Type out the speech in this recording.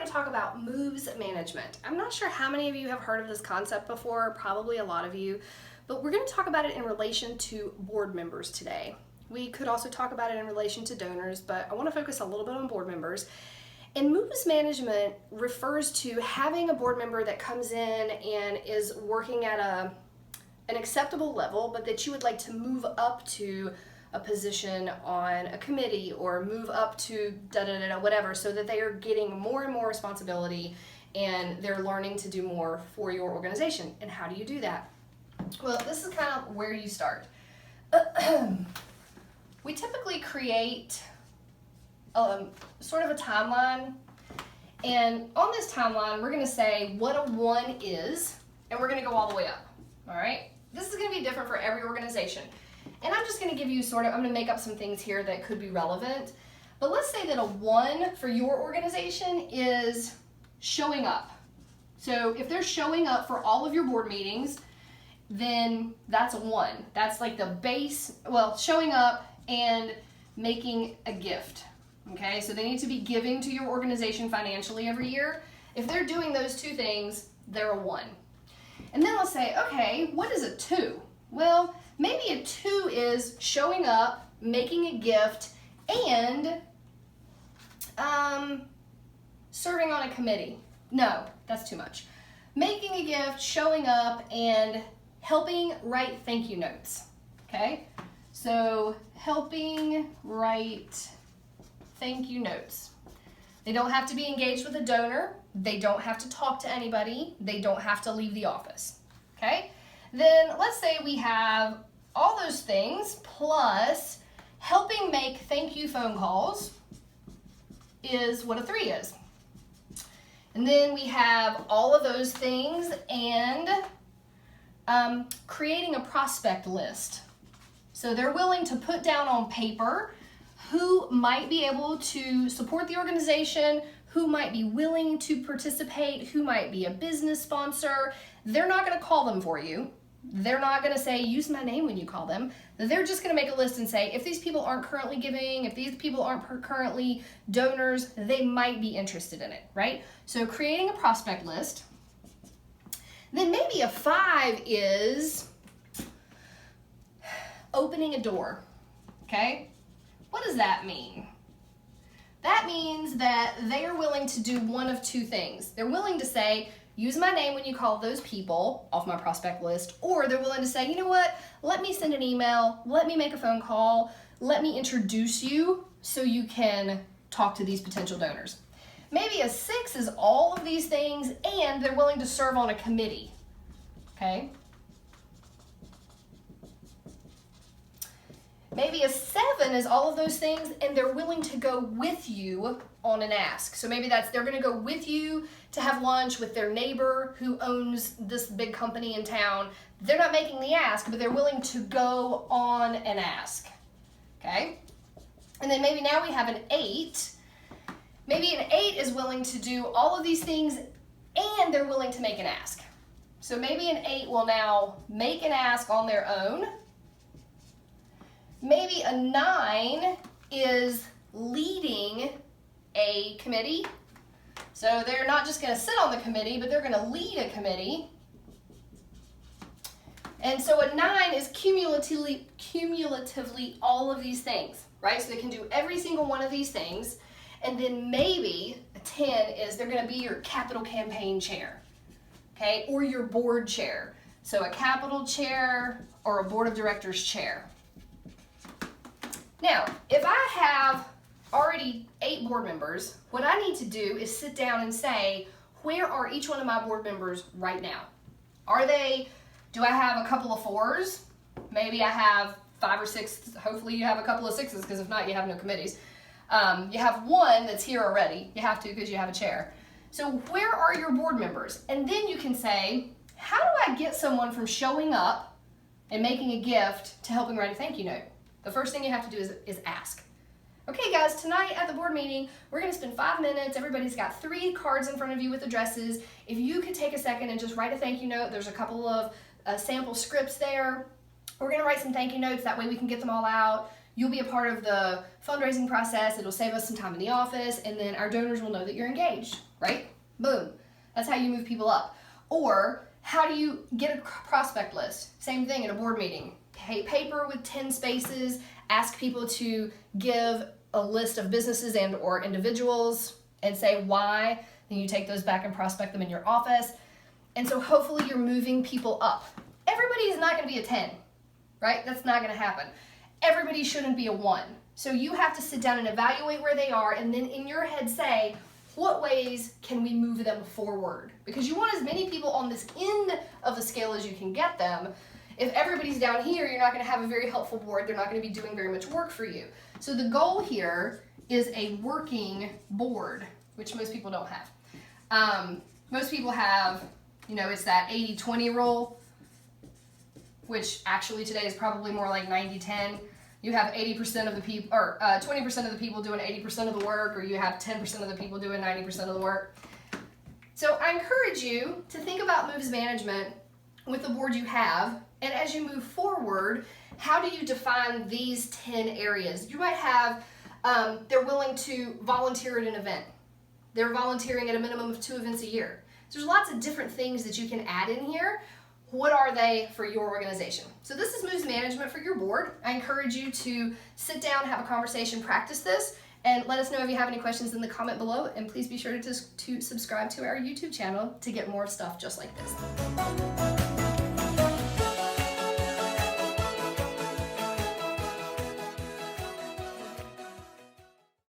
to talk about moves management. I'm not sure how many of you have heard of this concept before, probably a lot of you, but we're going to talk about it in relation to board members today. We could also talk about it in relation to donors, but I want to focus a little bit on board members. And moves management refers to having a board member that comes in and is working at an acceptable level, but that you would like to move up to a position on a committee or move up to whatever, so that they are getting more and more responsibility and they're learning to do more for your organization. And how do you do that? Well, this is kind of where you start. We typically create sort of a timeline, and on this timeline we're going to say what a 1 is, and we're going to go all the way up. All right, this is going to be different for every organization, and I'm just going to give you I'm going to make up some things here that could be relevant, but let's say that a 1 for your organization is showing up. So if they're showing up for all of your board meetings, then that's a 1. That's like the base, showing up and making a gift. Okay, so they need to be giving to your organization financially every year. If they're doing those two things, they're a 1. And then let's say, okay, what is a 2? Well, maybe a 2 is showing up, making a gift, and serving on a committee. No, that's too much. Making a gift, showing up, and helping write thank you notes. Okay, so helping write thank you notes. They don't have to be engaged with a donor. They don't have to talk to anybody. They don't have to leave the office. Okay? Then let's say we have all those things plus helping make thank you phone calls is what a 3 is. And then we have all of those things and creating a prospect list. So they're willing to put down on paper who might be able to support the organization, who might be willing to participate, who might be a business sponsor. They're not going to call them for you. They're not going to say, use my name when you call them. They're just going to make a list and say, if these people aren't currently giving, if these people aren't currently donors, they might be interested in it, right? So creating a prospect list. Then maybe a 5 is opening a door, okay? What does that mean? That means that they are willing to do one of two things. They're willing to say, use my name when you call those people off my prospect list, or they're willing to say, you know what, let me send an email, let me make a phone call, let me introduce you so you can talk to these potential donors. Maybe a 6 is all of these things and they're willing to serve on a committee, okay? Maybe a 7 is all of those things and they're willing to go with you on an ask. So maybe they're going to go with you to have lunch with their neighbor who owns this big company in town. They're not making the ask, but they're willing to go on an ask. Okay? And then maybe now we have an 8. Maybe an 8 is willing to do all of these things and they're willing to make an ask. So maybe an 8 will now make an ask on their own. Maybe a 9 is leading a committee. So they're not just going to sit on the committee, but they're going to lead a committee. And so a 9 is cumulatively all of these things, right? So they can do every single one of these things. And then maybe a 10 is they're going to be your capital campaign chair, okay? Or your board chair. So a capital chair or a board of directors chair. Now, if I have already 8 board members, what I need to do is sit down and say, where are each one of my board members right now? Do I have a couple of 4s? Maybe I have 5 or 6. Hopefully you have a couple of 6s, because if not, you have no committees. You have 1 that's here already. You have to, because you have a chair. So where are your board members? And then you can say, how do I get someone from showing up and making a gift to helping write a thank you note? The first thing you have to do is ask. Okay guys, tonight at the board meeting, we're gonna spend 5 minutes. Everybody's got 3 cards in front of you with addresses. If you could take a second and just write a thank you note, there's a couple of sample scripts there. We're gonna write some thank you notes, that way we can get them all out. You'll be a part of the fundraising process. It'll save us some time in the office, and then our donors will know that you're engaged, right? Boom. That's how you move people up. Or how do you get a prospect list? Same thing in a board meeting. Paper with 10 spaces, ask people to give a list of businesses and or individuals and say why. Then you take those back and prospect them in your office. And so hopefully you're moving people up. Everybody is not going to be a 10, right? That's not going to happen. Everybody shouldn't be a 1. So you have to sit down and evaluate where they are, and then in your head say, what ways can we move them forward? Because you want as many people on this end of the scale as you can get them. If everybody's down here, you're not going to have a very helpful board. They're not going to be doing very much work for you. So the goal here is a working board, which most people don't have. Most people have, it's that 80-20 rule, which actually today is probably more like 90-10. You have 80% of the people, or 20% of the people doing 80% of the work, or you have 10% of the people doing 90% of the work. So I encourage you to think about moves management with the board you have, and as you move forward, how do you define these 10 areas? You might have, they're willing to volunteer at an event. They're volunteering at a minimum of 2 events a year. So there's lots of different things that you can add in here. What are they for your organization? So this is moves management for your board. I encourage you to sit down, have a conversation, practice this, and let us know if you have any questions in the comment below. And please be sure to subscribe to our YouTube channel to get more stuff just like this.